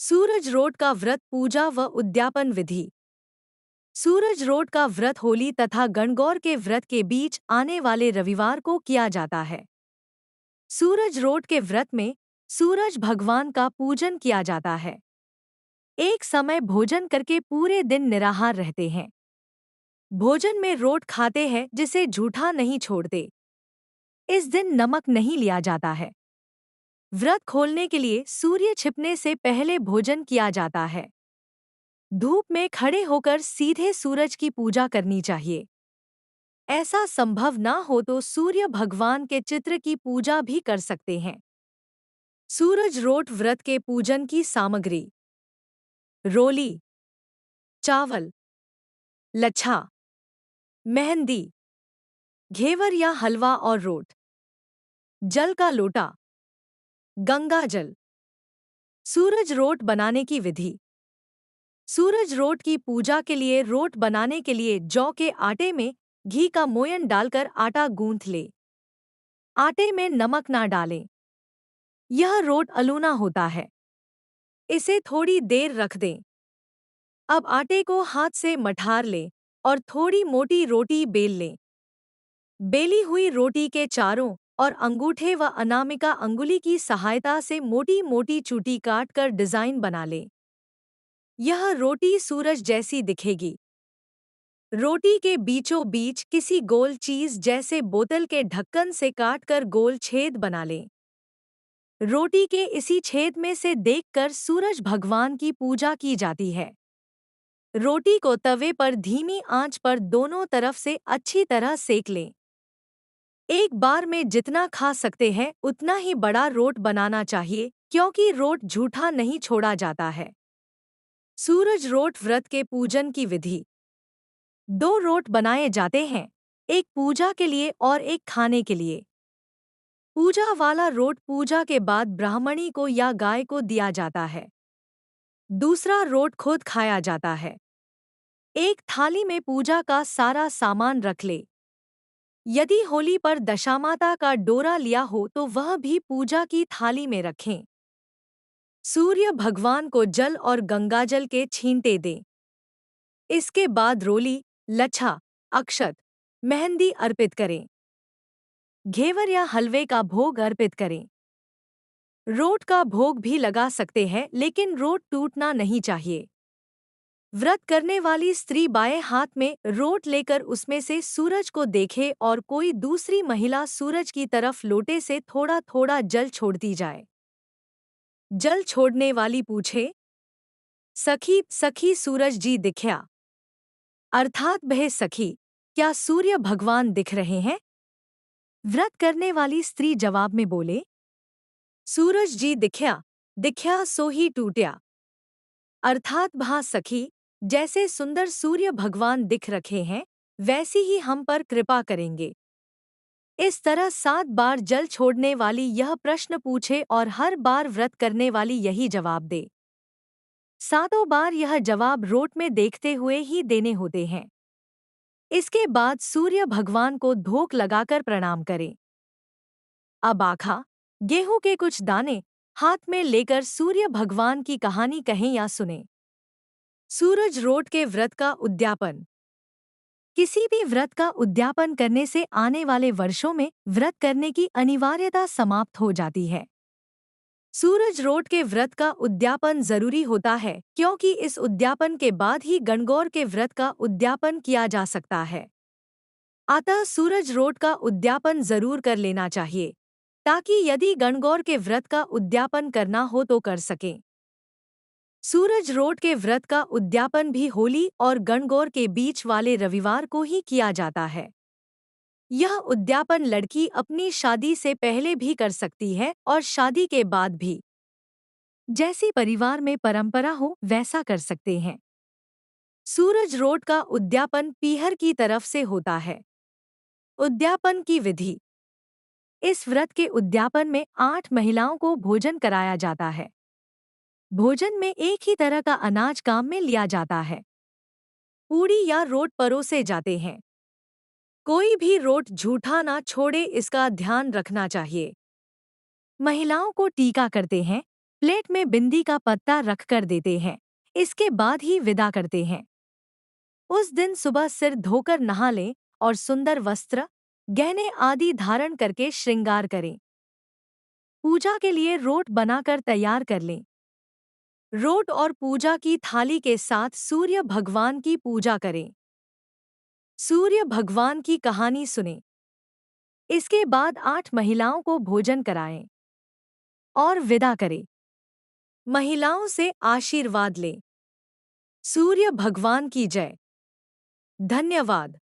सूरज road का व्रत पूजा व उद्यापन विधि। सूरज रोट का व्रत होली तथा गणगौर के व्रत के बीच आने वाले रविवार को किया जाता है। सूरज रोट के व्रत में सूरज भगवान का पूजन किया जाता है। एक समय भोजन करके पूरे दिन निराहार रहते हैं। भोजन में रोट खाते हैं जिसे झूठा नहीं छोड़ते। इस दिन नमक नहीं लिया जाता है। व्रत खोलने के लिए सूर्य छिपने से पहले भोजन किया जाता है। धूप में खड़े होकर सीधे सूरज की पूजा करनी चाहिए। ऐसा संभव ना हो तो सूर्य भगवान के चित्र की पूजा भी कर सकते हैं। सूरज रोट व्रत के पूजन की सामग्री: रोली, चावल, लच्छा, मेहंदी, घेवर या हलवा और रोट, जल का लोटा, गंगा जल। सूरज रोट बनाने की विधि। सूरज रोट की पूजा के लिए रोट बनाने के लिए जौ के आटे में घी का मोयन डालकर आटा गूंथ ले। आटे में नमक ना डालें। यह रोट अलूना होता है। इसे थोड़ी देर रख दें। अब आटे को हाथ से मठार लें और थोड़ी मोटी रोटी बेल लें। बेली हुई रोटी के चारों और अंगूठे व अनामिका अंगुली की सहायता से मोटी मोटी चूटी काटकर डिजाइन बना लें। यह रोटी सूरज जैसी दिखेगी। रोटी के बीचों बीच किसी गोल चीज जैसे बोतल के ढक्कन से काटकर गोल छेद बना लें। रोटी के इसी छेद में से देखकर सूरज भगवान की पूजा की जाती है। रोटी को तवे पर धीमी आंच पर दोनों तरफ से अच्छी तरह सेक लें। एक बार में जितना खा सकते हैं उतना ही बड़ा रोट बनाना चाहिए, क्योंकि रोट झूठा नहीं छोड़ा जाता है। सूरज रोट व्रत के पूजन की विधि। 2 रोट बनाए जाते हैं, एक पूजा के लिए और एक खाने के लिए। पूजा वाला रोट पूजा के बाद ब्राह्मणी को या गाय को दिया जाता है। दूसरा रोट खुद खाया जाता है। एक थाली में पूजा का सारा सामान रख ले। यदि होली पर दशामाता का डोरा लिया हो तो वह भी पूजा की थाली में रखें। सूर्य भगवान को जल और गंगाजल के छींटे दें। इसके बाद रोली, लच्छा, अक्षत, मेहंदी अर्पित करें। घेवर या हलवे का भोग अर्पित करें। रोट का भोग भी लगा सकते हैं, लेकिन रोट टूटना नहीं चाहिए। व्रत करने वाली स्त्री बाएं हाथ में रोट लेकर उसमें से सूरज को देखे और कोई दूसरी महिला सूरज की तरफ लोटे से थोड़ा थोड़ा जल छोड़ती जाए। जल छोड़ने वाली पूछे, सखी सखी सूरज जी दिख्या? अर्थात बहे सखी, क्या सूर्य भगवान दिख रहे हैं? व्रत करने वाली स्त्री जवाब में बोले, सूरज जी दिख्या, दिख्या सो ही टूट्या। अर्थात भा सखी, जैसे सुंदर सूर्य भगवान दिख रखे हैं वैसी ही हम पर कृपा करेंगे। इस तरह 7 बार जल छोड़ने वाली यह प्रश्न पूछे और हर बार व्रत करने वाली यही जवाब दे। 7 बार यह जवाब रोट में देखते हुए ही देने होते हैं। इसके बाद सूर्य भगवान को धोक लगाकर प्रणाम करें। अब आखा, गेहूं के कुछ दाने हाथ में लेकर सूर्य भगवान की कहानी कहें या सुने। सूरज रोट के व्रत का उद्यापन। किसी भी व्रत का उद्यापन करने से आने वाले वर्षों में व्रत करने की अनिवार्यता समाप्त हो जाती है। सूरज रोट के व्रत का उद्यापन जरूरी होता है, क्योंकि इस उद्यापन के बाद ही गणगौर के व्रत का उद्यापन किया जा सकता है। अतः सूरज रोट का उद्यापन जरूर कर लेना चाहिए, ताकि यदि गणगौर के व्रत का उद्यापन करना हो तो कर सकें। सूरज रोट के व्रत का उद्यापन भी होली और गणगौर के बीच वाले रविवार को ही किया जाता है। यह उद्यापन लड़की अपनी शादी से पहले भी कर सकती है और शादी के बाद भी। जैसी परिवार में परंपरा हो वैसा कर सकते हैं। सूरज रोट का उद्यापन पीहर की तरफ से होता है। उद्यापन की विधि। इस व्रत के उद्यापन में 8 महिलाओं को भोजन कराया जाता है। भोजन में एक ही तरह का अनाज काम में लिया जाता है। पूड़ी या रोट परोसे जाते हैं। कोई भी रोट झूठा ना छोड़े, इसका ध्यान रखना चाहिए। महिलाओं को टीका करते हैं, प्लेट में बिंदी का पत्ता रखकर देते हैं। इसके बाद ही विदा करते हैं। उस दिन सुबह सिर धोकर नहा लें और सुंदर वस्त्र, गहने आदि धारण करके श्रृंगार करें। पूजा के लिए रोट बनाकर तैयार कर लें। रोट और पूजा की थाली के साथ सूर्य भगवान की पूजा करें। सूर्य भगवान की कहानी सुनें। इसके बाद 8 महिलाओं को भोजन कराएं और विदा करें। महिलाओं से आशीर्वाद लें। सूर्य भगवान की जय। धन्यवाद।